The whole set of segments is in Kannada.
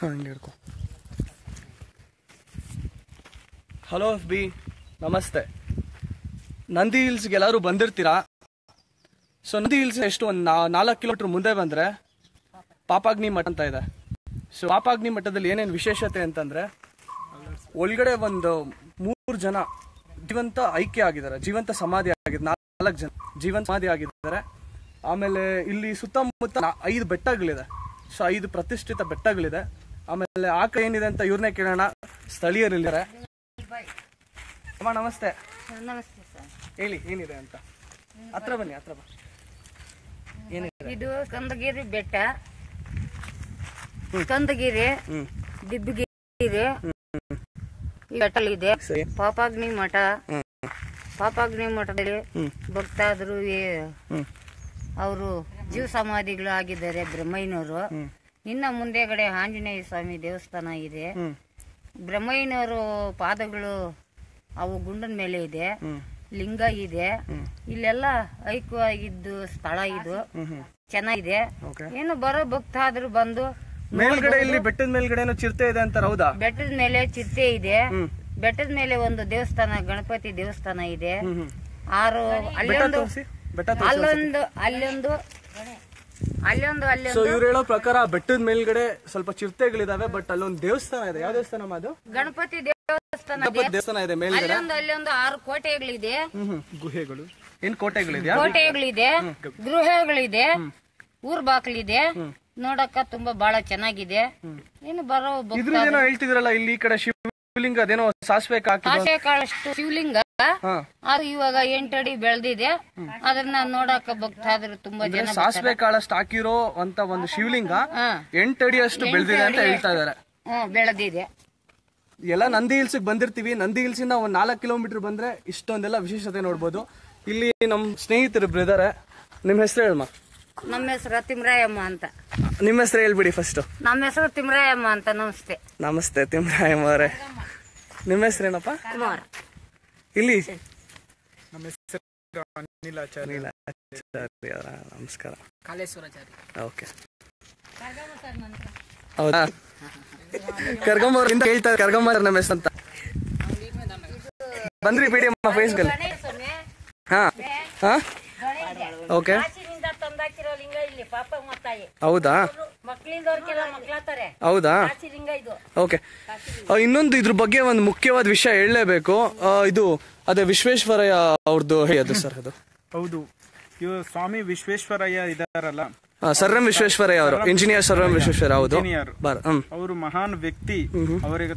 ಹಿಡ್ಕೊ. ಹಲೋ ಎಫ್ ಬಿ, ನಮಸ್ತೆ. ನಂದಿ ಹಿಲ್ಸ್ಗೆ ಎಲ್ಲರೂ ಬಂದಿರ್ತೀರಾ. ಸೊ ನಂದಿ ಹಿಲ್ಸ್ ಎಷ್ಟು ಒಂದು 4 ಕಿಲೋಮೀಟರ್ ಮುಂದೆ ಬಂದರೆ ಪಾಪಾಗ್ನಿ ಮಠ ಅಂತ ಇದೆ. ಸೊ ಪಾಪಾಗ್ನಿ ಮಠದಲ್ಲಿ ಏನೇನು ವಿಶೇಷತೆ ಅಂತಂದರೆ, ಒಳಗಡೆ ಒಂದು 3 ಜನ ಜೀವಂತ ಐಕ್ಯ ಆಗಿದ್ದಾರೆ, ಜೀವಂತ ಸಮಾಧಿ ಆಗಿದೆ. 4 ಜನ ಜೀವಂತ ಸಮಾಧಿ ಆಗಿದ್ದಾರೆ. ಆಮೇಲೆ ಇಲ್ಲಿ ಸುತ್ತಮುತ್ತ 5 ಬೆಟ್ಟಗಳಿದೆ. ಸೊ 5 ಪ್ರತಿಷ್ಠಿತ ಬೆಟ್ಟಗಳಿದೆ. ಆಮೇಲೆ ಆ ಕಡೆ ಏನಿದೆ ಅಂತ ಇವ್ರನ್ನೇ ಕೇಳೋಣ, ಸ್ಥಳೀಯರಿದ್ದಾರೆ. ಅಮ್ಮ ನಮಸ್ತೆ. ನಮಸ್ತೆ ಸರ್. ಹೇಳಿ ಏನಿದೆ ಅಂತ. ಹತ್ರ ಬನ್ನಿ, ಹತ್ರ ಬನ್ನಿ. ಏನಿದೆ? ಇದು ಕಂದಗಿರಿ ಬೆಟ್ಟ, ಕಂದಗಿರಿ, ದಿಬ್ಬಗಿರಿ ಬೆಟ್ಟಲಿದೆ. ಪಾಪಾಗ್ನಿ ಮಠ, ಪಾಪಾಗ್ನಿ ಮಠದಲ್ಲಿ ಭಕ್ತಾದರು ಅವರು ಜೀವ ಸಮಾಧಿಗಳು ಆಗಿದ್ದಾರೆ ಬ್ರಹ್ಮಯ್ಯನವರು. ಇನ್ನ ಮುಂದೆಗಡೆ ಆಂಜನೇಯ ಸ್ವಾಮಿ ದೇವಸ್ಥಾನ ಇದೆ. ಬ್ರಹ್ಮಯ್ಯನವರು ಪಾದಗಳು ಅವು ಗುಂಡನ ಮೇಲೆ ಇದೆ. ಲಿಂಗ ಇದೆ. ಇಲ್ಲೆಲ್ಲ ಐಕ್ಯವಾಗಿದ್ದು ಸ್ಥಳ ಇದು ಚೆನ್ನಾಗಿದೆ. ಏನು ಬರೋ ಭಕ್ತಾದ್ರು ಬಂದು ಮೇಲ್ಗಡೆ ಇಲ್ಲಿ ಬೆಟ್ಟದ ಮೇಲ್ಗಡೆ ಚಿರತೆ ಇದೆ ಅಂತ. ಹೌದಾ? ಬೆಟ್ಟದ ಮೇಲೆ ಚಿರತೆ ಇದೆ. ಬೆಟ್ಟದ ಮೇಲೆ ಒಂದು ದೇವಸ್ಥಾನ, ಗಣಪತಿ ದೇವಸ್ಥಾನ ಇದೆ. 6 ಅಲ್ಲೊಂದು ಸೊ ಇವ್ರು ಹೇಳೋ ಪ್ರಕಾರ ಬೆಟ್ಟದ ಮೇಲ್ಗಡೆ ಸ್ವಲ್ಪ ಚಿರತೆಗಳಿದಾವೆ, ಬಟ್ ಅಲ್ಲೊಂದು ದೇವಸ್ಥಾನ ಇದೆ. ಯಾವ ದೇವಸ್ಥಾನ ಅದು? ಗಣಪತಿ ದೇವಸ್ಥಾನ ಇದೆ. ಮೇಲ್ಗಡೆ ಅಲ್ಲೊಂದು 6 ಕೋಟೆಗಳಿದೆ. ಗುಹೆಗಳು ಏನ್ ಕೋಟೆಗಳಿದೆ? ಕೋಟೆಗಳಿದೆ, ಗೃಹಗಳಿದೆ, ಊರ್ ಬಾಕ್ಲಿದೆ. ನೋಡಕ್ಕ ತುಂಬಾ ಬಹಳ ಚೆನ್ನಾಗಿದೆ. ಏನು ಬರೋ ಇದ್ರದ್ದೇನೋ ಹೇಳ್ತಿದ್ರಲ್ಲ, ಇಲ್ಲಿ ಈ ಕಡೆ ಶಿವಲಿಂಗ ಅದೇನೋ ಸಾಸಿವೆ ಕಾಳಷ್ಟು ಶಿವಲಿಂಗ ಅದು ಇವಾಗ 8 ಅಡಿ ಬೆಳೆದಿದೆ. ಅದನ್ನ ನೋಡಕ ಭಕ್ತಾದ್ರು ತುಂಬಾ ಜನ. ಸಾಸಿವೆ ಕಾಳಷ್ಟು ಹಾಕಿರೋ ಅಂತ ಒಂದು ಶಿವಲಿಂಗ 8 ಅಡಿ ಅಷ್ಟು ಬೆಳೆದಿದೆ ಅಂತ ಹೇಳ್ತಾ ಇದಾರೆ. ಬೆಳೆದಿದೆ. ಎಲ್ಲ ನಂದಿ ಹಿಲ್ಸ್ ಬಂದಿರ್ತೀವಿ. ನಂದಿ ಹಿಲ್ಸ್ ಇಂದ ಒಂದ್ 4 ಕಿಲೋಮೀಟರ್ ಬಂದ್ರೆ ಇಷ್ಟೊಂದೆಲ್ಲ ವಿಶೇಷತೆ ನೋಡ್ಬೋದು. ಇಲ್ಲಿ ನಮ್ ಸ್ನೇಹಿತರು ಇದ್ದಾರೆ. ನಿಮ್ ಹೆಸರು ಹೇಳಮ್ಮ. ನಮ್ಮ ಹೆಸರು ತಿಮ್ರಾಯಮ್ಮ ಅಂತ. ನಿಮ್ಮ ಹೆಸರು ಹೇಳ್ಬಿಡಿ ಫಸ್ಟ್. ನಮ್ಮ ಹೆಸರು ತಿಮ್ರಾಯಮ್ಮ ಅಂತ. ನಮಸ್ತೆ. ನಮಸ್ತೆ ತಿಮ್ರಾಯಮ್ಮ ಅವರೇ. ನಿಮ್ಮ ಹೆಸರೇನಪ್ಪ? ಕುಮಾರ್. ಇಲ್ಲಿ ನಮ್ಮ ಹೆಸರು ಅನಿಲಾಚಾರ್ಯ. ನಮಸ್ಕಾರ. ಕಾಲೇಶ್ವರಾಚಾರ್ಯ. ಓಕೆ, ಹೌದಾ? ಕರ್ಗಂಬ ಹೇಳ್ತಾರೆ. ಕರ್ಗಂಬ ನಮ್ಮ ಹೆಸರು ಅಂತ ಬಂದ್ರಿ ಬಿಡಿ ಅಮ್ಮ ಫೇಸ್ಗಲ್ಲಿ. ಹಾ ಹಾ ಓಕೆ. ಹೌದಾ? ಹೌದಾ? ಓಕೆ. ಇನ್ನೊಂದು ಇದ್ರ ಬಗ್ಗೆ ಒಂದು ಮುಖ್ಯವಾದ ವಿಷಯ ಹೇಳಲೇಬೇಕು. ಇದು ಅದೇ ವಿಶ್ವೇಶ್ವರಯ್ಯ ಅವ್ರದ್ದು ಹೇಳಿ ಸರ್. ಅದು ಹೌದು, ಇವರು ಸ್ವಾಮಿ ವಿಶ್ವೇಶ್ವರಯ್ಯ ಇದಾರಲ್ಲ, ಸರ್ ಎಂ ವಿಶ್ವೇಶ್ವರಯ್ಯ ಅವರು, ಇಂಜಿನಿಯರ್ ಸರ್ ಎಂ ವಿಶ್ವೇಶ್ವರಯ್ಯ. ಹೌದು, ಅವರು ಮಹಾನ್ ವ್ಯಕ್ತಿ. ಅವರಿಗೆ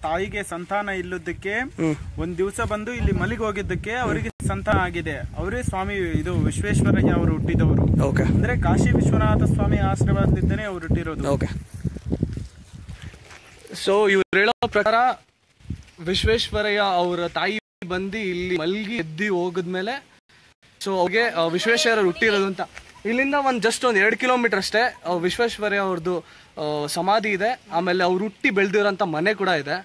ತಾಯಿಗೆ ಸಂತಾನ ಇಲ್ಲದಕ್ಕೆ ಒಂದ್ ದಿವಸ ಬಂದು ಇಲ್ಲಿ ಮಲಿಗೆ ಹೋಗಿದ್ದಕ್ಕೆ ಅವರಿಗೆ ಸಂತಾನ ಆಗಿದೆ. ಅವರೇ ಸ್ವಾಮಿ ಇದು ವಿಶ್ವೇಶ್ವರಯ್ಯ ಅವರು ಹುಟ್ಟಿದವರು. ಅಂದ್ರೆ ಕಾಶಿ ವಿಶ್ವನಾಥ ಸ್ವಾಮಿ ಆಶೀರ್ವಾದದಿಂದನೇ ಅವ್ರು ಹುಟ್ಟಿರೋದು. ಓಕೆ. ಸೊ ಇವ್ರು ಹೇಳೋ ಪ್ರಕಾರ ವಿಶ್ವೇಶ್ವರಯ್ಯ ಅವರ ತಾಯಿ ಬಂದು ಇಲ್ಲಿ ಮಲ್ಗಿ ಎದ್ದಿ ಹೋಗದ್ಮೇಲೆ ಸೊ ಅವ್ರಿಗೆ ವಿಶ್ವೇಶ್ವರಯ್ಯ ಹುಟ್ಟಿರೋದು ಅಂತ. ಇಲ್ಲಿಂದ ಜಸ್ಟ್ ಒಂದು 2 ಕಿಲೋಮೀಟರ್ ಅಷ್ಟೇ ವಿಶ್ವೇಶ್ವರಯ್ಯ ಅವ್ರದ್ದು ಸಮಾಧಿ ಇದೆ. ಆಮೇಲೆ ಅವ್ರು ಹುಟ್ಟಿ ಬೆಳೆದಿರೋಂಥ ಮನೆ ಕೂಡ ಇದೆ.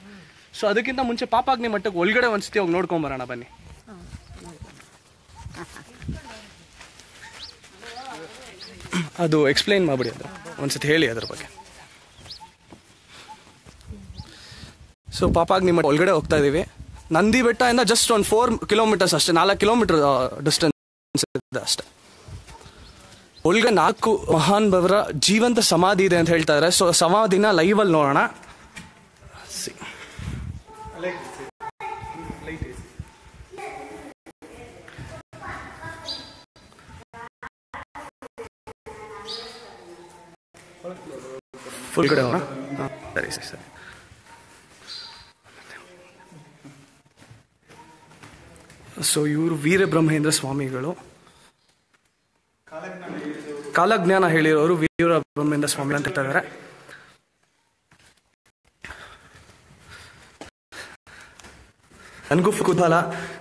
ಸೊ ಅದಕ್ಕಿಂತ ಮುಂಚೆ ಪಾಪಾಗ್ನಿ ಮಠಕ್ಕೆ ಒಳಗಡೆ ಒಂದ್ಸತಿ ಹೋಗಿ ನೋಡ್ಕೊಂಬರೋಣ ಬನ್ನಿ. ಅದು ಎಕ್ಸ್ಪ್ಲೈನ್ ಮಾಡ್ಬಿಡಿ, ಅದ್ರ ಒಂದ್ಸತಿ ಹೇಳಿ ಅದ್ರ ಬಗ್ಗೆ. ಸೊ ಪಾಪಾಗ್ನಿ ಮಠ ಒಳಗಡೆ ಹೋಗ್ತಾ ಇದೀವಿ. ನಂದಿ ಬೆಟ್ಟ ಇಂದ ಜಸ್ಟ್ ಒಂದು 4 ಕಿಲೋಮೀಟರ್ಸ್ ಅಷ್ಟೇ, 4 ಕಿಲೋಮೀಟರ್ ಡಿಸ್ಟೆನ್ಸ್ ಇದೆ ಅಷ್ಟೇ. ಒಳಗೆ 4 ಮಹಾನ್ ಭವರ ಜೀವಂತ ಸಮಾಧಿ ಇದೆ ಅಂತ ಹೇಳ್ತಾ ಇದ್ದಾರೆ. ಸೊ ಸಮಾಧಿನ ಲೈವ್ ಅಲ್ಲಿ ನೋಡೋಣ. ಫುಲ್ ಕಡೆ ಹೋಗೋಣ. ಸರಿ ಸರಿ ಸರಿ. ಸೊ ಇವರು ವೀರಬ್ರಹ್ಮೇಂದ್ರ ಸ್ವಾಮಿಗಳು, ಕಾಲಜ್ಞಾನ ಹೇಳಿರೋರು ವೀರಬ್ರಹ್ಮೇಂದ್ರ ಸ್ವಾಮಿ ಅಂತ ಹೇಳ್ತಾರೆ. ನನಗೂ ಕುತೂಹಲ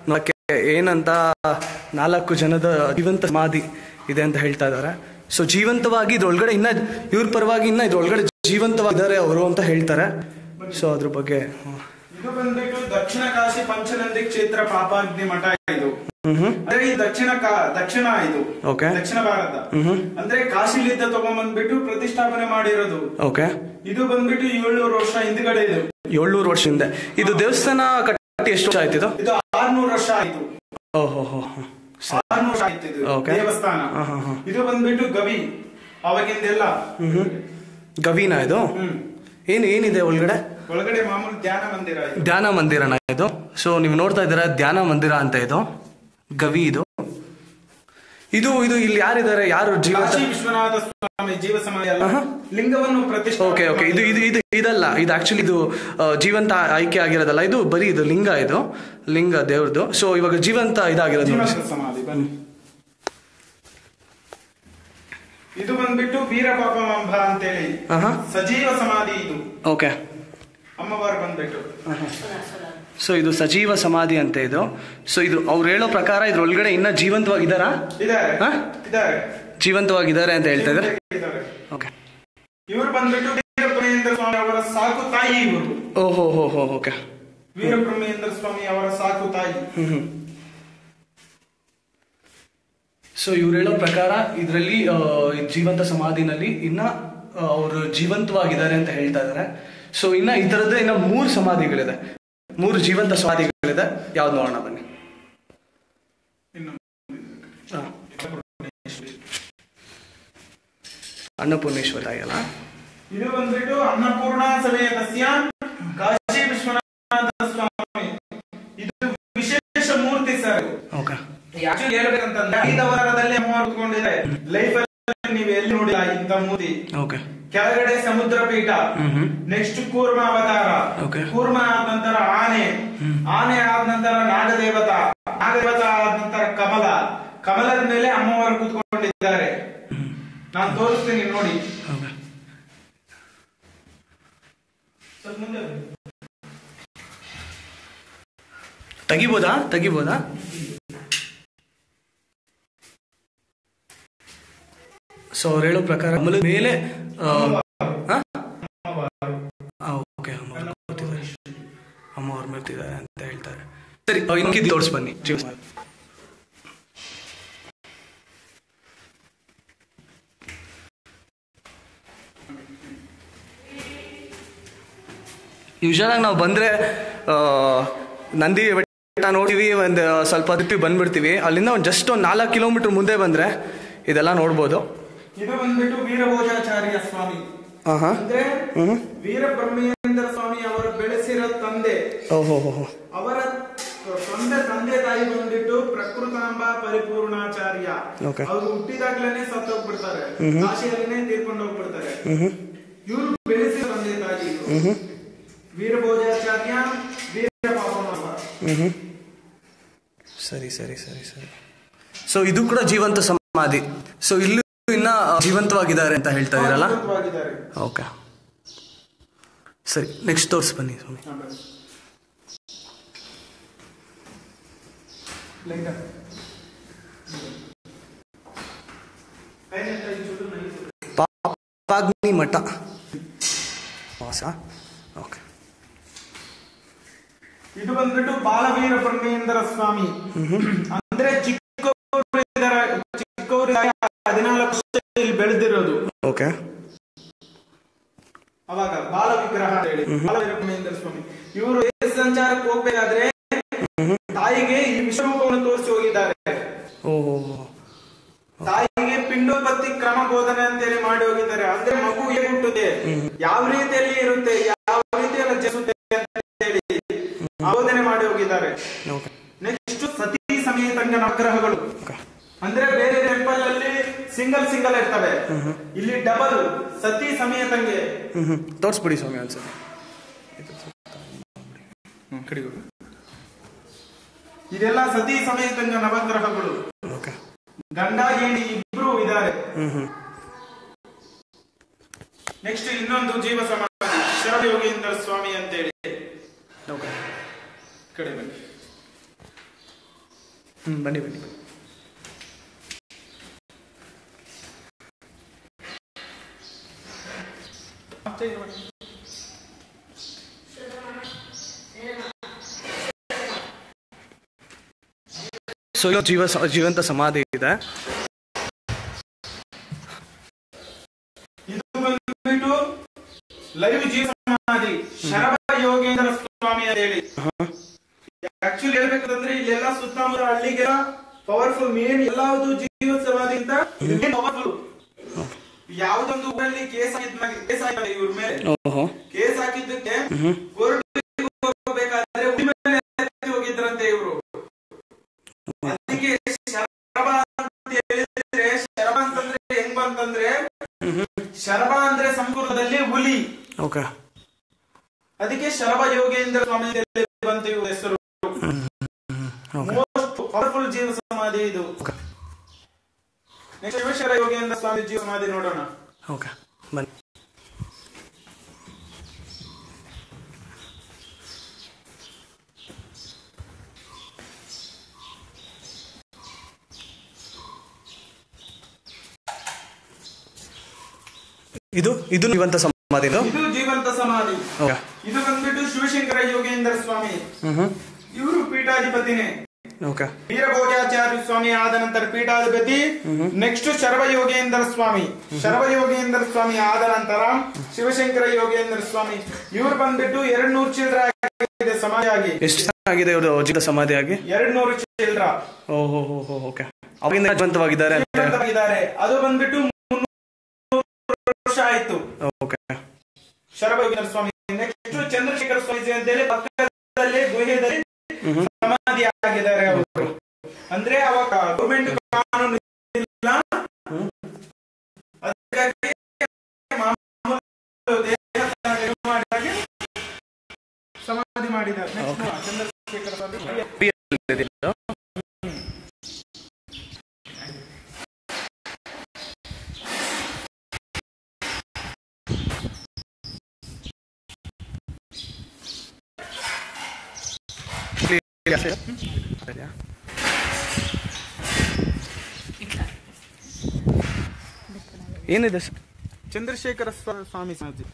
ನೋಡಕ್ಕೆ ಏನಂತ 4 ಜನದ ಜೀವಂತ ಸಮಾಧಿ ಇದೆ ಅಂತ ಹೇಳ್ತಾ ಇದ್ದಾರೆ. ಸೊ ಜೀವಂತವಾಗಿ ಇದ್ರೊಳಗಡೆ ಇನ್ನ ಇವ್ರ ಪರವಾಗಿ ಇನ್ನ ಇದ್ರೊಳಗಡೆ ಜೀವಂತವಾಗಿದ್ದಾರೆ ಅವರು ಅಂತ ಹೇಳ್ತಾರೆ. ಸೊ ಅದ್ರ ಬಗ್ಗೆ ಇದು ಬಂದ್ಬಿಟ್ಟು ದಕ್ಷಿಣ ಕಾಶಿ ಪಂಚನಂದಿ ಕ್ಷೇತ್ರ ಪಾಪಾಗ್ನಿ ಮಠ. ಇದು ಸೈಡ್ ದಕ್ಷಿಣ ಇದು ಓಕೆ ದಕ್ಷಿಣ ಭಾರತ ಅಂದ್ರೆ ಕಾಶಿಲಿದ್ದ ತಗೊಂಡ್ಬಂದ್ಬಿಟ್ಟು ಪ್ರತಿಷ್ಠಾಪನೆ ಮಾಡಿರೋದು. ಓಕೆ. ಇದು ಬಂದ್ಬಿಟ್ಟು 700 ವರ್ಷ ಹಿಂದ್ಗಡೆ ಇದು. 700 ವರ್ಷ ಹಿಂದೆ. ಇದು ದೇವಸ್ಥಾನ ಕಟ್ಟಿ ಎಷ್ಟು ವರ್ಷ ಆಯ್ತು? ಇದು 600 ವರ್ಷ ಆಯ್ತು. ಓಹೋ 600 ವರ್ಷ ಆಯ್ತು ಇದು ದೇವಸ್ಥಾನ. ಇದು ಬಂದ್ಬಿಟ್ಟು ಗವಿ ಅವಾಗಿಂದೆಲ್ಲ. ಗವಿನ ಇದು? ಏನಿದೆ ಒಳಗಡೆ? ಒಳಗಡೆ ಮಾಮೂಲಿ ಧ್ಯಾನ ಮಂದಿರನ ಇದು? ಸೊ ನೀವು ನೋಡ್ತಾ ಇದ್ದೀರಾ ಧ್ಯಾನ ಮಂದಿರ ಅಂತ ಇದು ಗವಿ. ಇದು ಇಲ್ಲಿ ಯಾರಿದ್ದಾರೆ? ಯಾರು? ವಿಶ್ವನಾಥ ಸ್ವಾಮಿ ಜೀವ ಸಮಾಧಿ ಲಿಂಗವನ್ನು ಪ್ರತಿಷ್ಠೆ. ಓಕೆ. ಇದು ಇದಲ್ಲ, ಇದು ಆಕ್ಚುಲಿ ಇದು ಜೀವಂತ ಆಯ್ಕೆ ಆಗಿರೋದಲ್ಲ, ಇದು ಬರೀ ಇದು ಲಿಂಗ ದೇವ್ರದ್ದು. ಸೊ ಇವಾಗ ಜೀವಂತ ಇದಾಗಿರೋದು ಸಮಾಧಿ. ಇದು ಬಂದ್ಬಿಟ್ಟು ವೀರಪಾಪಮಾಂಬ ಅಂತೇಳಿ ಸಜೀವ ಸಮಾಧಿ ಇದು. ಓಕೆ. ಅಮ್ಮವಾರು ಬಂದ್ಬಿಟ್ಟು. ಸೊ ಇದು ಸಜೀವ ಸಮಾಧಿ ಅಂತ ಇದು. ಸೊ ಇದು ಅವ್ರು ಹೇಳೋ ಪ್ರಕಾರ ಇದ್ರೊಳಗಡೆ ಇನ್ನ ಜೀವಂತವಾಗಿದ್ದಾರಾ? ಜೀವಂತವಾಗಿದ್ದಾರೆ ಅಂತ ಹೇಳ್ತಾ ಇದ್ದಾರೆ. ಓಕೆ. ಇವರು ಬಂದ್ಬಿಟ್ಟು ವೀರಬ್ರಹ್ಮೇಂದ್ರ ಸ್ವಾಮಿ ಅವರ ಸಾಕು ತಾಯಿ ಇವರು. ಓಹೋ ಓಕೆ. ವೀರಬ್ರಹ್ಮೇಂದ್ರ ಸ್ವಾಮಿ ಅವರ ಸಾಕು ತಾಯಿ. ಸೊ ಇವ್ರು ಹೇಳೋ ಪ್ರಕಾರ ಇದರಲ್ಲಿ ಜೀವಂತ ಸಮಾಧಿನಲ್ಲಿ ಇನ್ನ ಅವರು ಜೀವಂತವಾಗಿದ್ದಾರೆ ಅಂತ ಹೇಳ್ತಾ ಇದ್ದಾರೆ. ಸೊ ಇನ್ನ ಈ ತರದ್ದು ಇನ್ನ 3 ಸಮಾಧಿಗಳಿದೆ, 3 ಜೀವಂತ ಸಮಾಧಿಗಳಿದೆ. ಯಾವ್ದು ನೋಡೋಣ ಬನ್ನಿ. ಅನ್ನಪೂರ್ಣೇಶ್ವರಿ ತಾಯಿ ಅಲ್ಲ? ಇದು ಬಂದ್ಬಿಟ್ಟು ಅನ್ನಪೂರ್ಣ ಸಮೇತಸ್ಯ ಕಾಶಿ ವಿಶ್ವನಾಥ ಸ್ವಾಮಿ. ಇದು ವಿಶೇಷ ಮೂರ್ತಿ ಸರ್. ಓಕೆ. ಹೇಳ್ಬೇಕಂತಂದ್ರೆ 5 ವಾರದಲ್ಲಿ ಅಮ್ಮ ಕೂತ್ಕೊಂಡಿದ್ದಾರೆ. ಲೈಫ್ ಅಲ್ಲಿ ನೀವು ಎಲ್ಲಿ ನೋಡಿಲ್ಲ ಇಂತ ಮೂರ್ತಿ. ಓಕೆ. ಕೆಳಗಡೆ ಸಮುದ್ರ ಪೀಠ, ನೆಕ್ಸ್ಟ್ ಕೂರ್ಮ ಅವತಾರ, ಕೂರ್ಮ ಆದ ನಂತರ ಆನೆ ಆದ ನಂತರ ನಾಗದೇವತಾ ಆದ ನಂತರ ಕಮಲದ ಮೇಲೆ ಅಮ್ಮವಾರು ಕೂತ್ಕೊಂಡಿದ್ದಾರೆ. ನಾನು ತೋರಿಸ್ತೀನಿ ನೋಡಿ. ತೆಗಿಬೋದಾ? ಸೊ ಅವ್ರು ಹೇಳೋ ಪ್ರಕಾರ ಕಮಲದ ಮೇಲೆ ಅಮ್ಮ ಅವ್ರ ಮೇಲ್ತಿದ್ದಾರೆ ಅಂತ ಹೇಳ್ತಾರೆ. ಸರಿ, ಇನ್ನೊಂದು ತೋರಿಸ್ ಬನ್ನಿ. ಯೂಶಲ್ ಆಗಿ ನಾವು ಬಂದ್ರೆ ನಂದಿ ಬೆಟ್ಟ ನೋಡ್ತೀವಿ, ಒಂದು ಸ್ವಲ್ಪ ತಿಪ್ಪಿ ಬಂದ್ಬಿಡ್ತೀವಿ. ಅಲ್ಲಿಂದ ಜಸ್ಟ್ ಒಂದು 4 ಕಿಲೋಮೀಟರ್ ಮುಂದೆ ಬಂದ್ರೆ ಇದೆಲ್ಲ ನೋಡ್ಬೋದು. ಇದು ಬಂದ್ಬಿಟ್ಟು ವೀರಭೋಜಾಚಾರ್ಯ ಸ್ವಾಮಿ ಅಂದ್ರೆ ವೀರಬ್ರಹ್ಮೇಂದ್ರ ಸ್ವಾಮಿ ಅವರು ಬೆಳೆಸಿರೋ ತಂದೆ. ಅವರ ತಂದೆ ತಾಯಿ ಬಂದ್ಬಿಟ್ಟು ಪ್ರಕೃತಾಂಬ ಪರಿಪೂರ್ಣಾಚಾರ್ಯ. ಅವ್ರು ಹುಟ್ಟಿದಾಗ್ಲೇನೆ ಸತ್ತೋಗ್ಬಿಡ್ತಾರೆ, ಕಾಶಿಯಲ್ಲಿನೇ ತೀರ್ಕೊಂಡು ಹೋಗ್ಬಿಡ್ತಾರೆ. ಇವರು ಬೆಳೆಸಿರೋ ತಂದೆ ತಾಯಿ ವೀರಭೋಜಾಚಾರ್ಯ, ವೀರಪಾಪಮಾಂಬ. ಸರಿ. ಸೊ ಇದು ಕೂಡ ಜೀವಂತ ಸಮಾಧಿ. ಸೊ ಇಲ್ಲಿ ಇನ್ನ ಜೀವಂತವಾಗಿದ್ದಾರೆ ಅಂತ ಹೇಳ್ತಾ ಇದೀರಲ್ಲ? ಓಕೆ, ಸರಿ. ನೆಕ್ಸ್ಟ್ ತೋರ್ಸ್ ಬನ್ನಿ ಸ್ವಾಮಿ. ಪಾಪಾಗ್ನಿ ಮಠ. ಓಕೆ. ಇದು ಬಂದ್ಬಿಟ್ಟು ಬಾಲವೀರ ಬ್ರಹ್ಮೇಂದ್ರ ಸ್ವಾಮಿ. ಅಂದ್ರೆ ಚಿಕ್ಕವರು 14 ವರ್ಷ ಇಲ್ಲಿ ಬೆಳೆದಿರೋದು. ಓಕೆ. ಅವಾಗ ಬಾಲ ವಿಗ್ರಹ ಹೇಳಿ ಬಾಲವೀರ ಬ್ರಹ್ಮೇಂದ್ರ ಸ್ವಾಮಿ. ಇವರು ದೇಶ ಸಂಚಾರಕ್ಕೆ ಹೋಗ್ಬೇಕಾದ್ರೆ ತಾಯಿಗೆ ಈ ವಿಶ್ವರೂಪವನ್ನು ತೋರಿಸಿ ಹೋಗಿದ್ದಾರೆ. ತಾಯಿಗೆ ಪಿಂಡೋಪತ್ತಿ ಕ್ರಮ ಬೋಧನೆ ಅಂತೇಳಿ ಮಾಡಿ ಹೋಗಿದ್ದಾರೆ. ಅಂದ್ರೆ ಮಗು ಹೇಗೆ ಹುಟ್ಟುತ್ತೆ, ಯಾವ ರೀತಿಯಲ್ಲಿ ಇರುತ್ತೆ, ಯಾವ ರೀತಿಯಲ್ಲಿ ಜನಿಸುತ್ತೆ ಅಂತ ಹೇಳಿ ಬೋಧನೆ ಮಾಡಿ ಹೋಗಿದ್ದಾರೆ. ನೆಕ್ಸ್ಟ್ ಸತಿ ಸಮೇತ ನವಗ್ರಹಗಳು. ಅಂದ್ರೆ ಬೇರೆ ಟೆಂಪಲ್ ಅಲ್ಲಿ ಸಿಂಗಲ್ ಇರ್ತವೆ, ಇಲ್ಲಿ ಡಬಲ್ ಸತಿ ಸಮೇತಂಗೆ. ತೋರಿಸ್ಬಿಡಿ ಸ್ವಾಮಿ ಅನ್ಸುತ್ತೆ. ಇದೆಲ್ಲ ಸತಿ ಸಮೇತಂಗ ನವಗ್ರಹಗಳು. ಗಂಡ ಹೆಂಡಿ ಇಬ್ರು ಇದ್ದಾರೆ. ನೆಕ್ಸ್ಟ್ ಇನ್ನೊಂದು ಜೀವ ಸಮಾಧಿ ಶರಯೋಗೀಂದ್ರ ಸ್ವಾಮಿ ಅಂತೇಳಿ. ಕಡೆ ಬನ್ನಿ. ಸೊ ಇದು ಜೀವಂತ ಸಮಾಧಿ ಇದೆ. ಇದು ಬಂದ್ಬಿಟ್ಟು ಲೈವ್ ಜೀವ ಸಮಾಧಿ ಶರಭ ಯೋಗೇಂದ್ರ ಸ್ವಾಮಿ ಅಂತ ಹೇಳಿ. ಆಕ್ಚುಲಿ ಹೇಳ್ಬೇಕಂದ್ರೆ ಇಲ್ಲೆಲ್ಲ ಸುತ್ತಮುತ್ತ ಹಳ್ಳಿಗೆಲ್ಲ ಪವರ್ಫುಲ್ ಮೇನ್ ಎಲ್ಲಾವುದು ಜೀವ ಸಮಾಧಿ ಅಂತ ಪವರ್ಫುಲ್. ಯಾವ್ದೊಂದು ಊರಲ್ಲಿ ಕೇಸ್ ಆಗಿದೆ ಇವ್ರ ಮೇಲೆ. ಕೇಸ್ ಹಾಕಿದ್ದಕ್ಕೆ ಹೋಗ್ಬೇಕಾದ್ರೆ ಹೋಗಿದ್ರಂತೆ ಇವರು. ಅದಕ್ಕೆ ಶರಭ ಅಂತ ಹೇಳಿದ್ರೆ, ಶರಭ ಅಂತಂದ್ರೆ ಹೆಂಗ್ ಬಂತಂದ್ರೆ, ಶರಭ ಅಂದ್ರೆ ಸಂಸ್ಕೃತದಲ್ಲಿ ಹುಲಿ. ಅದಕ್ಕೆ ಶರಭ ಯೋಗೇಂದ್ರ ಸ್ವಾಮಿ ಬಂತು ಇವ್ರ ಹೆಸರು. ಮೋಸ್ಟ್ ಪವರ್ಫುಲ್ ಜೀವ ಸಮಾಧಿ ಇದು. ನೆಕ್ಸ್ಟ್ ಶಿವೇಶ್ವರ ಯೋಗೇಂದ್ರ ಸ್ವಾಮಿ ಜೀವ ಸಮಾಧಿ ನೋಡೋಣ. ಬನ್ನಿ. ಇದು ಜೀವಂತ ಸಮಾಧಿ. ಇದು ಜೀವಂತ ಸಮಾಧಿ. ಇದು ಬಂದ್ಬಿಟ್ಟು ಶಿವಶಂಕರ ಯೋಗೇಂದ್ರ ಸ್ವಾಮಿ. ಇವರು ಪೀಠಾಧಿಪತಿನೇ. ವೀರಭೋಜಾಚಾರ್ಯ ಸ್ವಾಮಿ ಆದ ನಂತರ ಪೀಠಾಧಿಪತಿ. ನೆಕ್ಸ್ಟ್ ಶರಭ ಯೋಗೇಂದ್ರ ಸ್ವಾಮಿ. ಶರಭ ಯೋಗೇಂದ್ರ ಸ್ವಾಮಿ ಆದ ನಂತರ ಶಿವಶಂಕರ ಯೋಗೇಂದ್ರ ಸ್ವಾಮಿ. ಇವ್ರು ಬಂದ್ಬಿಟ್ಟು 200 ಚಿಲ್ಡ್ರ ಆಗಿದೆ ಸಮಾಧಿ ಆಗಿ. ಎಷ್ಟು ಆಗಿದೆ ಇವರು ಜೀವಂತ ಸಮಾಧಿ ಆಗಿ? 200 ಚಿಲ್ಡ್ರ. ಅವಾಗಿಂದ ಜೀವಂತವಾಗಿದ್ದಾರೆ. ಅದು ಬಂದ್ಬಿಟ್ಟು 300 ವರ್ಷ ಆಯ್ತು ಶರಭ ಯೋಗೇಂದ್ರ ಸ್ವಾಮಿ. ನೆಕ್ಸ್ಟ್ ಚಂದ್ರಶೇಖರ ಸ್ವಾಮೀಜಿ ಅಂತೇಳಿ ಪಕ್ಕದಲ್ಲೇ ಗುಹೆಯಲ್ಲಿ ಸಮಾಧಿ ಆಗಿದ್ದಾರೆ ಅವರು. ಅಂದ್ರೆ ಅವಾಗ ಗೌರ್ಮೆಂಟ್ ಕಾನೂನು ಇಲ್ಲ, ಅದಕ್ಕಾಗಿ ಸಮಾಧಿ ಮಾಡಿದ್ದಾರೆ. ಚಂದ್ರಶೇಖರ ಸ್ವಾಮಿ ಏನಿದೆ ಚಂದ್ರಶೇಖರ ಸ್ವಾಮಿ ಸಮಾಧಿ.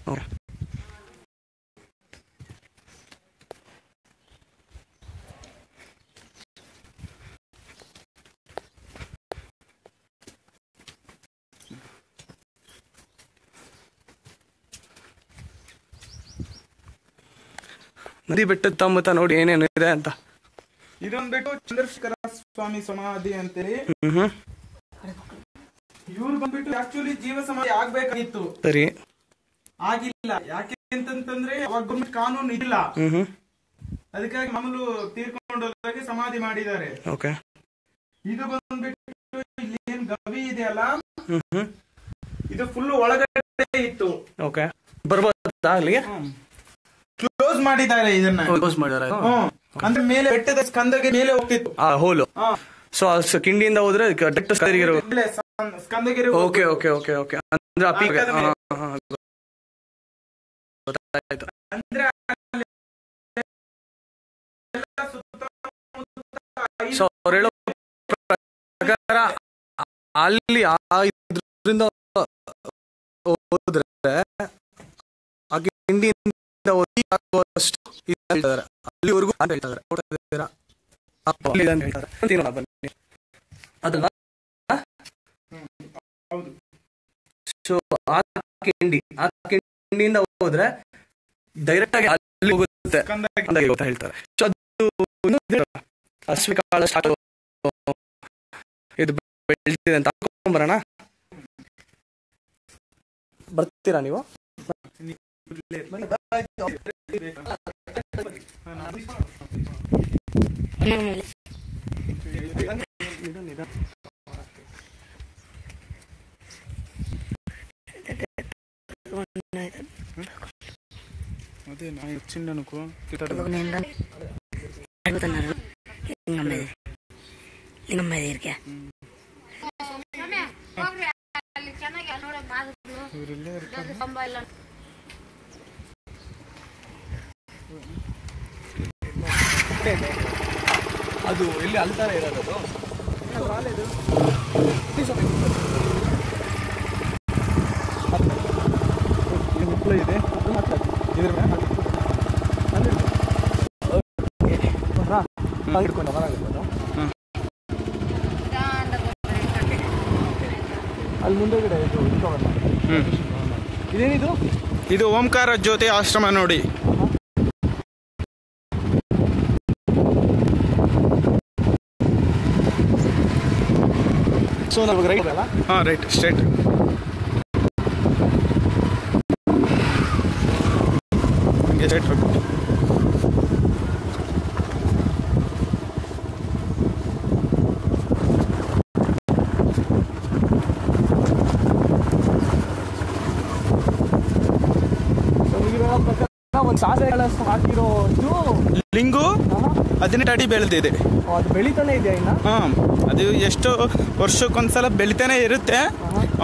ನದಿ ಬೆಟ್ಟದ ತಮ್ಮತ್ತ ನೋಡಿ ಏನೇನು ಇದೆ ಅಂತ. ಇದೊಂದ್ಬಿಟ್ಟು ಚಂದ್ರಶೇಖರ ಸ್ವಾಮಿ ಸಮಾಧಿ ಅಂತೇಳಿ. ಇವ್ರು ಬಂದ್ಬಿಟ್ಟು ಆಕ್ಚುಲಿ ಜೀವ ಸಮಾಧಿ ಆಗ್ಬೇಕಾಗಿತ್ತು, ಸರಿ ಆಗಿಲ್ಲ. ಯಾಕೆ ಅಂತಂದ್ರೆ ಅವಾಗ ಗೌರ್ಮೆಂಟ್ ಕಾನೂನು ಇಲ್ಲ, ಅದಕ್ಕಾಗಿ ಮಾಮೂಲು ತೀರ್ಕೊಂಡು ಹೋದಾಗೆ ಸಮಾಧಿ ಮಾಡಿದ್ದಾರೆ. ಇದು ಬಂದ್ಬಿಟ್ಟು ಇಲ್ಲಿ ಏನ್ ಗವಿ ಇದೆಯಲ್ಲ, ಇದು ಫುಲ್ ಒಳಗಡೆ ಇತ್ತು. ಬರ್ಬೋದಾ ಅಲ್ಲಿಗೆ? ಕ್ಲೋಸ್ ಮಾಡಿದ್ದಾರೆ ಇದನ್ನ. ಅಂದ್ರೆ ಮೇಲೆ ಬೆಟ್ಟದ ಸ್ಕಂದಗೆ ಮೇಲೆ ಹೋಗ್ತಿತ್ತು ಹೋಲು. ಸೊ ಕಿಂಡಿಯಿಂದ ಹೋದ್ರೆ Skandagiri. Okay okay okay okay. ಅಂದ್ರೆ ಅಂದ್ರೆ ಸೊ ಅವ್ರು ಹೇಳೋ ಪ್ರಕಾರ ಅಲ್ಲಿ ಇದರಿಂದ ಹೋದ್ರೆ ಆ ಕಿಂಡಿಯಿಂದ ಆಗುವಷ್ಟು ಹೇಳ್ತಾರೆ, ಅಲ್ಲಿವರೆಗೂ ಅಂತ ಹೇಳ್ತಾರೆ. ಅದಲ್ಲ, ಸೊ ಆ ಕಿಂಡಿಯಿಂದ ಹೋದ್ರೆ ಡೈರೆಕ್ಟ್ ಆಗಿ ಅಲ್ಲಿ ಹೋಗುತ್ತೆ ಅಂತ ಹೇಳ್ತಾರೆ. ಸೊ ಅದು ಹಸಿವೆ ಕಾಳು ಇದು ಬೆಳೆದಿದೆ ಅಂತ ಹಾಕೊಂಬರೋಣ. ಬರ್ತೀರಾ ನೀವು? అదే నా వచ్చిండనుకో ಅದು ಎಲ್ಲಿ ಅಲ್ತಾನೆ ಇರೋದು ಇದೆ. ಇದ್ರ ಹಿಡ್ಕೊಂಡು ಅಲ್ಲಿ ಮುಂದೆಗಡೆ ಇದು ಇದೇನಿದು? ಇದು ಓಂಕಾರ ಜ್ಯೋತಿ ಆಶ್ರಮ ನೋಡಿ. ಸೊ ನಮಗೆ ರೈಟ್ ಅಲ್ಲ? ಹಾಂ, ರೈಟ್ ಸ್ಟ್ರೇಟ್. ಸ್ಟ್ರೇಟ್ ಹೋಗ್ಬಿಟ್ಟು ಒಂದು ಸಾಸಿವೆಗಳಷ್ಟು ಹಾಕಿರೋದು ಲಿಂಗು 18 ಅಡಿ ಬೆಳೆದಿದೆ. ಅದು ಬೆಳಿತಾನೆ ಇದೆಯಾ ಇನ್ನ? ಹಾಂ, ಅದು ಎಷ್ಟೋ ವರ್ಷಕ್ಕೊಂದ್ಸಲ ಬೆಳಿತಾನೆ ಇರುತ್ತೆ.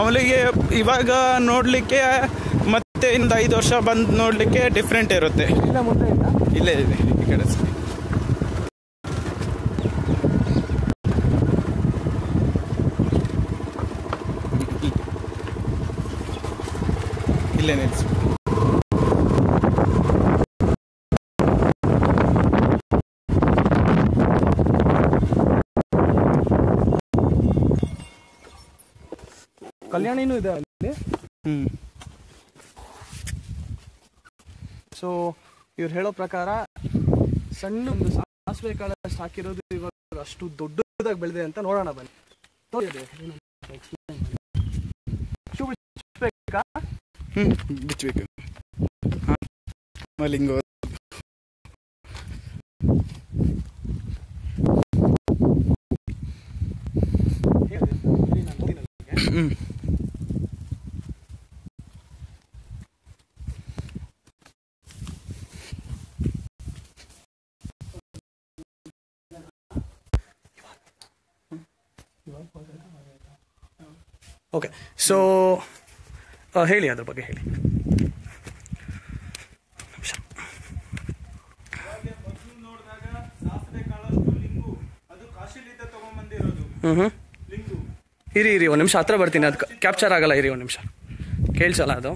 ಅವಳಿಗೆ ಇವಾಗ ನೋಡ್ಲಿಕ್ಕೆ ಮತ್ತೆ ಇಂದ 5 ವರ್ಷ ಬಂದು ನೋಡ್ಲಿಕ್ಕೆ ಡಿಫ್ರೆಂಟ್ ಇರುತ್ತೆ. ಇಲ್ಲ ಮುಂದೆ ಇಲ್ಲ, ಇಲ್ಲೇ ಇದೆ ಈ ಕಡೆ. ಇಲ್ಲೇ ನಿಲ್ಸಿ. ಕಲ್ಯಾಣಿನೂ ಇದೆ ಅಲ್ಲಿ. ಸೊ ಇವ್ರು ಹೇಳೋ ಪ್ರಕಾರ ಸಣ್ಣ ಒಂದು ಸಾಸಿವೆ ಕಾಳಷ್ಟು ಹಾಕಿರೋದು ಇವಾಗ ಅಷ್ಟು ದೊಡ್ಡದಾಗಿ ಬೆಳೆದಿದೆ ಅಂತ. ನೋಡೋಣ ಬನ್ನಿ. ಶೂ ಬಿಚ್ಚಬೇಕಾ? ಬಿಚ್ಚಬೇಕು. ಲಿಂಗು ಓಕೆ. ಸೊ ಹೇಳಿ, ಅದ್ರ ಬಗ್ಗೆ ಹೇಳಿ. ಇರಿ ಒಂದು ನಿಮಿಷ ಹತ್ರ ಬರ್ತೀನಿ. ಅದು ಕ್ಯಾಪ್ಚರ್ ಆಗಲ್ಲ. ಇರಿ ಒಂದು ನಿಮಿಷ, ಕೇಳಿಸಲ್ಲ ಅದು.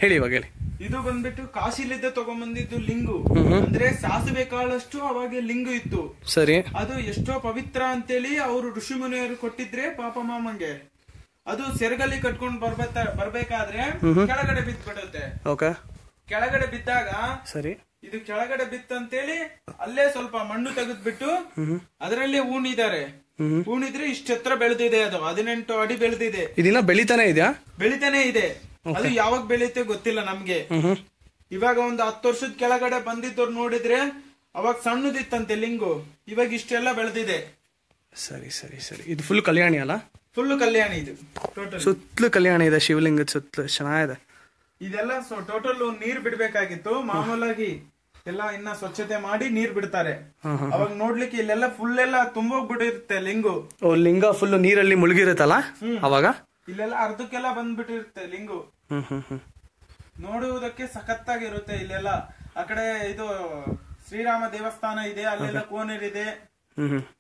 ಹೇಳಿ ಇವಾಗ ಹೇಳಿ. ಇದು ಬಂದ್ಬಿಟ್ಟು ಕಾಶಿಲಿದ್ದ ತಗೊಂಬಂದಿದ್ದು ಲಿಂಗು. ಅಂದ್ರೆ ಸಾಸಿವೆ ಕಾಳಷ್ಟು ಅವಾಗ ಲಿಂಗು ಇತ್ತು. ಸರಿ. ಅದು ಎಷ್ಟೋ ಪವಿತ್ರ ಅಂತೇಳಿ ಅವರು ಋಷಿ ಮುನಿಯರು ಕೊಟ್ಟಿದ್ರೆ ಪಾಪ ಮಾಮಂಗೆ. ಅದು ಸೆರಗಲ್ಲಿ ಕಟ್ಕೊಂಡು ಬರ್ಬೇಕಾದ್ರೆ ಕೆಳಗಡೆ ಬಿದ್ಬಿಡುತ್ತೆ. ಓಕೆ. ಕೆಳಗಡೆ ಬಿದ್ದಾಗ ಸರಿ, ಇದು ಕೆಳಗಡೆ ಬಿತ್ತಂತೇಳಿ ಅಲ್ಲೇ ಸ್ವಲ್ಪ ಮಣ್ಣು ತೆಗೆದ್ಬಿಟ್ಟು ಅದರಲ್ಲಿ ಊಣಿದ್ದಾರೆ. ಊಣಿದ್ರೆ ಇಷ್ಟೆತ್ರ ಬೆಳೆದಿದೆ. ಅದು 18 ಅಡಿ ಬೆಳೆದಿದೆ. ಇದನ್ನ ಬೆಳಿತಾನೆ ಇದೆಯಾ? ಬೆಳಿತಾನೆ ಇದೆ. ಅದು ಯಾವಾಗ ಬೆಳೆಯುತ್ತೆ ಗೊತ್ತಿಲ್ಲ ನಮ್ಗೆ. ಇವಾಗ ಒಂದು 10 ವರ್ಷದ ಕೆಳಗಡೆ ಬಂದಿದ್ದವ್ರು ನೋಡಿದ್ರೆ ಅವಾಗ ಸಣ್ಣದಿತ್ತಂತೆ ಲಿಂಗು. ಇವಾಗ ಇಷ್ಟೆಲ್ಲ ಬೆಳೆದಿದೆ. ಸರಿ ಸರಿ ಸರಿ. ಇದು ಫುಲ್ ಕಲ್ಯಾಣಿ ಅಲ್ಲ? ಫುಲ್ ಕಲ್ಯಾಣಿ. ಇದು ಟೋಟಲ್ ಸುತ್ತಲೂ ಕಲ್ಯಾಣಿ ಇದೆ. ಶಿವಲಿಂಗದ ಸುತ್ತಲೂ ಚೆನ್ನಾಗಿದೆ. ಇದೆಲ್ಲ ಟೋಟಲ್ ನೀರ್ ಬಿಡ್ಬೇಕಾಗಿತ್ತು. ಮಾಮೂಲಾಗಿ ಎಲ್ಲ ಇನ್ನ ಸ್ವಚ್ಛತೆ ಮಾಡಿ ನೀರ್ ಬಿಡ್ತಾರೆ. ಅವಾಗ ನೋಡ್ಲಿಕ್ಕೆ ಇಲ್ಲೆಲ್ಲ ಫುಲ್ ಎಲ್ಲ ತುಂಬೋಗ್ಬಿಟ್ಟಿರುತ್ತೆ ಲಿಂಗು. ಓ, ಲಿಂಗ ಫುಲ್ ನೀರಲ್ಲಿ ಮುಳುಗಿರುತ್ತಲ್ಲ ಅವಾಗ? ಇಲ್ಲೆಲ್ಲ ಅರ್ಧಕ್ಕೆಲ್ಲ ಬಂದ್ಬಿಟ್ಟಿರುತ್ತೆ ಲಿಂಗು. ನೋಡುವುದಕ್ಕೆ ಸಖತ್ತಾಗಿರುತ್ತೆ. ಇಲ್ಲೆಲ್ಲ ಆ ಕಡೆ ಇದು ಶ್ರೀರಾಮ ದೇವಸ್ಥಾನ ಇದೆ, ಅಲ್ಲೆಲ್ಲ ಕೋನೇರ್ ಇದೆ,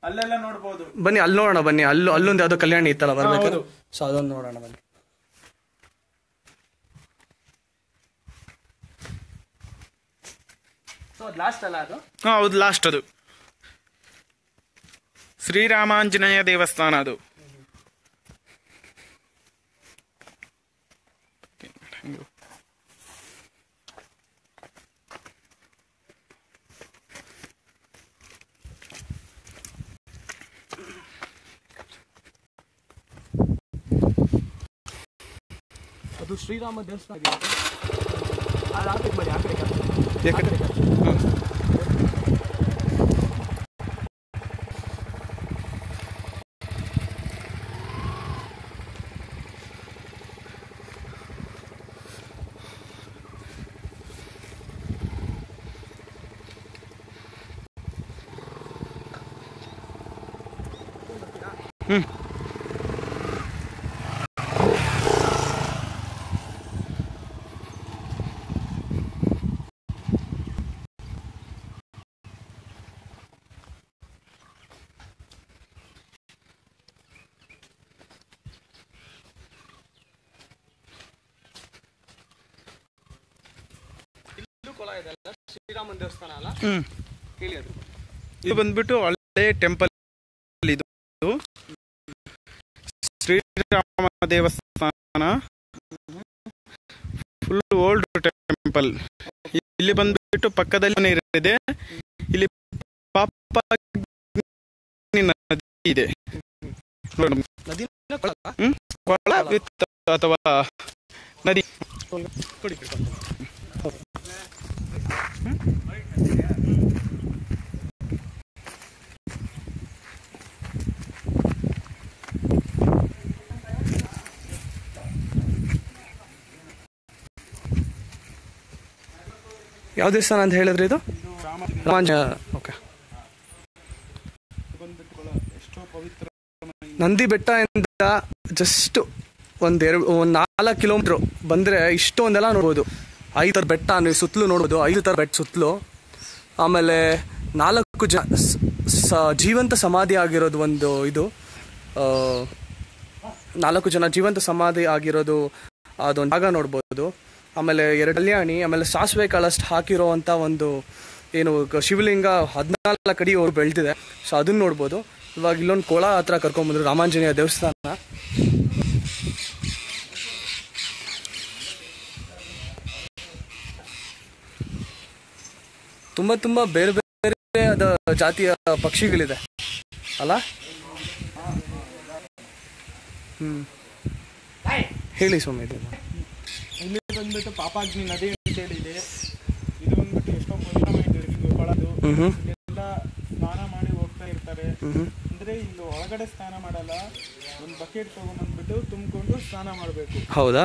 ಅಲ್ಲೆಲ್ಲ ನೋಡ್ಬೋದು. ಬನ್ನಿ ಅಲ್ಲಿ ನೋಡೋಣ. ಬನ್ನಿ, ಅಲ್ಲೊಂದು ಯಾವ್ದೋ ಕಲ್ಯಾಣಿ ಇತ್ತಲ್ಲ ಬರ್ಬೇಕು. ಸೊ ಅದೊಂದು ನೋಡೋಣ ಬನ್ನಿ. ಲಾಸ್ಟ್ ಅಲ್ಲ ಅದು? ಹೌದು, ಲಾಸ್ಟ್. ಅದು ಶ್ರೀರಾಮಾಂಜನೇಯ ದೇವಸ್ಥಾನ. ಅದು ಅದು ಶ್ರೀರಾಮ ದೇವಸ್ಥಾನ. ಬನ್ನಿ, ಆ ಕಡೆ ಶ್ರೀರಾಮನ್ ದೇವಸ್ಥಾನ ಅಲ್ಲ? ಹೇಳಿ. ಅದು ಇದು ಬಂದ್ಬಿಟ್ಟು ಹಳೆ ಟೆಂಪಲ್. ಇದು ಶ್ರೀರಾಮ ದೇವಸ್ಥಾನ, ಫುಲ್ ಓಲ್ಡ್ ಟೆಂಪಲ್. ಇಲ್ಲಿ ಬಂದ್ಬಿಟ್ಟು ಪಕ್ಕದಲ್ಲಿ ಇದೆ, ಇಲ್ಲಿ ಪಾಪಾಗ್ನಿ ನದಿ ಇದೆ. ಕೊಳ ಅಥವಾ ನದಿ. ಯಾವ ದೇವಸ್ಥಾನ ಅಂತ ಹೇಳಿದ್ರಿ ಇದು? ರಾಮಾಂಜ. ಓಕೆ. ನಂದಿ ಬೆಟ್ಟ ಇಂದ ಜಸ್ಟ್ ಒಂದು 4 ಕಿಲೋಮೀಟ್ರ್ ಬಂದರೆ ಇಷ್ಟೊಂದೆಲ್ಲ ನೋಡ್ಬೋದು. 5 ಥರ ಬೆಟ್ಟ ನೀವು ಸುತ್ತಲೂ ನೋಡ್ಬೋದು, 5 ಥರ ಬೆಟ್ಟ ಸುತ್ತಲೂ. ಆಮೇಲೆ 4 ಜೀವಂತ ಸಮಾಧಿ ಆಗಿರೋದು ಒಂದು ಇದು, 4 ಜನ ಜೀವಂತ ಸಮಾಧಿ ಆಗಿರೋದು ಅದೊಂದು ಜಾಗ ನೋಡ್ಬೋದು. ಆಮೇಲೆ 2 ಕಲ್ಯಾಣಿ, ಆಮೇಲೆ ಸಾಸಿವೆ ಕಾಳಷ್ಟು ಹಾಕಿರೋ ಅಂಥ ಒಂದು ಏನು ಶಿವಲಿಂಗ 14 ಅಡಿ ಅವ್ರು ಬೆಳೆದಿದೆ. ಸೊ ಅದನ್ನ ನೋಡ್ಬೋದು. ಇವಾಗ ಇಲ್ಲೊಂದು ಕೊಳ ಹತ್ರ ಕರ್ಕೊಂಬಂದ್ರು, ರಾಮಾಂಜನೇಯ ದೇವಸ್ಥಾನ. ತುಂಬ ಬೇರೆ ಬೇರೆ ಆದ ಜಾತಿಯ ಪಕ್ಷಿಗಳಿದೆ ಅಲ್ಲ? ಹೇಳಿ ಸ್ವಾಮಿ. ಇಲ್ಲಿ ಬಂದ್ಬಿಟ್ಟು ಪಾಪಾಗ್ನಿ ನದಿ ಅಂತ ಹೇಳಿದೆ. ಇದು ಬಂದ್ಬಿಟ್ಟು ಎಷ್ಟೋ ಪವಿತ್ರ ಕೊಳದು. ಇಲ್ಲೆಲ್ಲ ಸ್ನಾನ ಮಾಡಿ ಹೋಗ್ತಾ ಇರ್ತಾರೆ. ಅಂದ್ರೆ ಇಲ್ಲಿ ಒಳಗಡೆ ಸ್ನಾನ ಮಾಡಲ್ಲ, ಒಂದು ಬಕೆಟ್ ತಗೊಂಡ್ಬಂದ್ಬಿಟ್ಟು ತುಂಬಿಕೊಂಡು ಸ್ನಾನ ಮಾಡಬೇಕು. ಹೌದಾ?